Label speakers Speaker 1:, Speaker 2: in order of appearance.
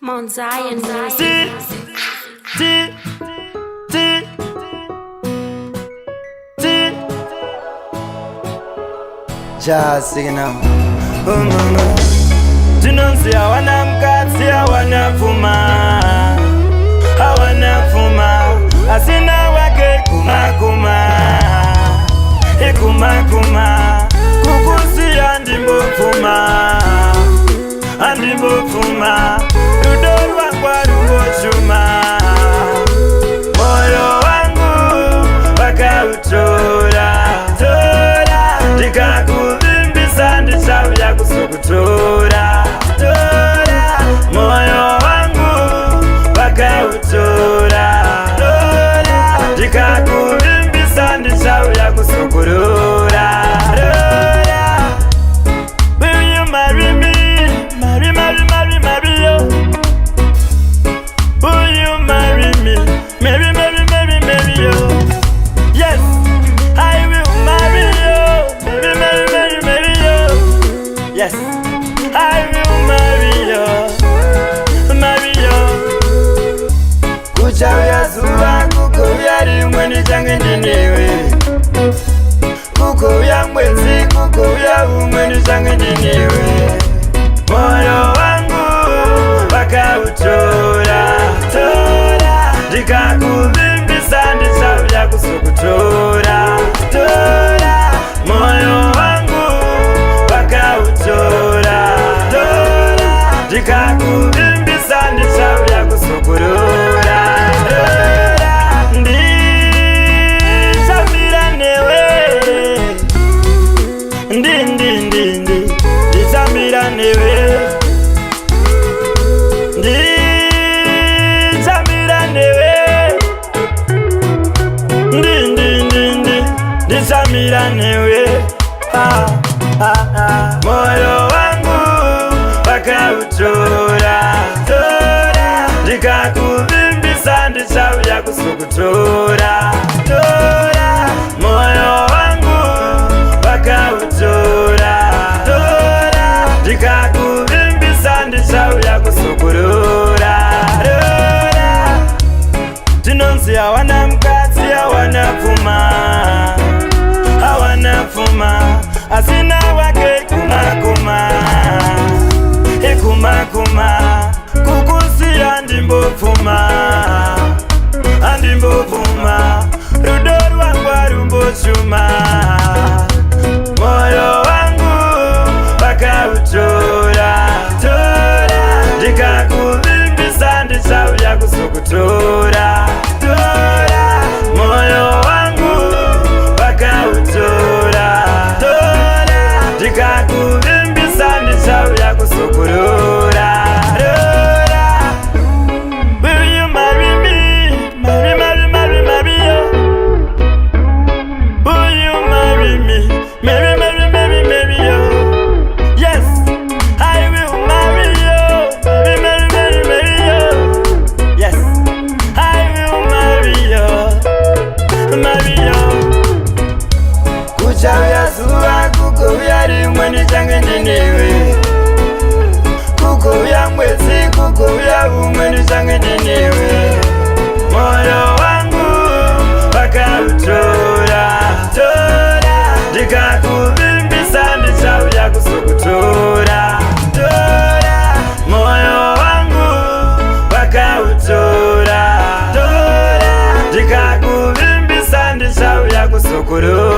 Speaker 1: Mount Zion.
Speaker 2: Just singing now.
Speaker 3: Tunonsi hawana mkasi, hawana fuma, asina wake kuma kukusi andimbo fuma Rudoru wangwa rumbo chuma moyo wangu waka utora Ndikakuvimbisa ndichavya kusokutora moyo wangu waka utora Ndikakuvimbisa ndichavya kusokurora Will you marry me? Marry yo. Will you marry me? Marry yo. Yes, I will marry you. Marry yo. Yes, I will marry you.
Speaker 2: Kuchawya zuwa kukuya rimwe nichange ndinewe Kukuya mwezi kukuya umwe nichange ndinewe
Speaker 3: Moyo wangu waka utora Ndikakuvimbisa ndichavya kusokutora moyo wangu waka utora Ndikakuvimbisa ndichavya kusokurora Ndichamira newe Ndichamira newe Ndichamira newe Ndichamira newe Moyo wangu waka utora Ndikakuvimbisa ndichavya kusokutora moyo wangu waka utora Ndikakuvimbisa ndichavya kusokurora Tinonsi hawana mkasi, hawana fuma asina wake kuma kukusi andimbo fuma Rudoru wangwa rumbo chuma moyo wangu waka utora Ndikakuvimbisa ndichavya kusokutora moyo wangu waka utora Ndikakuvimbisa ndichavya kusokurora Will you marry me? Marry yo. Will you marry me? Marry yo. Yes, I will marry you. Marry yo. Yes, I will marry you.
Speaker 2: Kuchawya zuwa kukuya rimwe nichange ndinewe Kukuya mwezi kukuya umwe nichange ndinewe
Speaker 3: Moyo wangu waka utora Ndikakuvimbisa ndichavya kusokutora moyo wangu waka utora Ndikakuvimbisa ndichavya kusokurora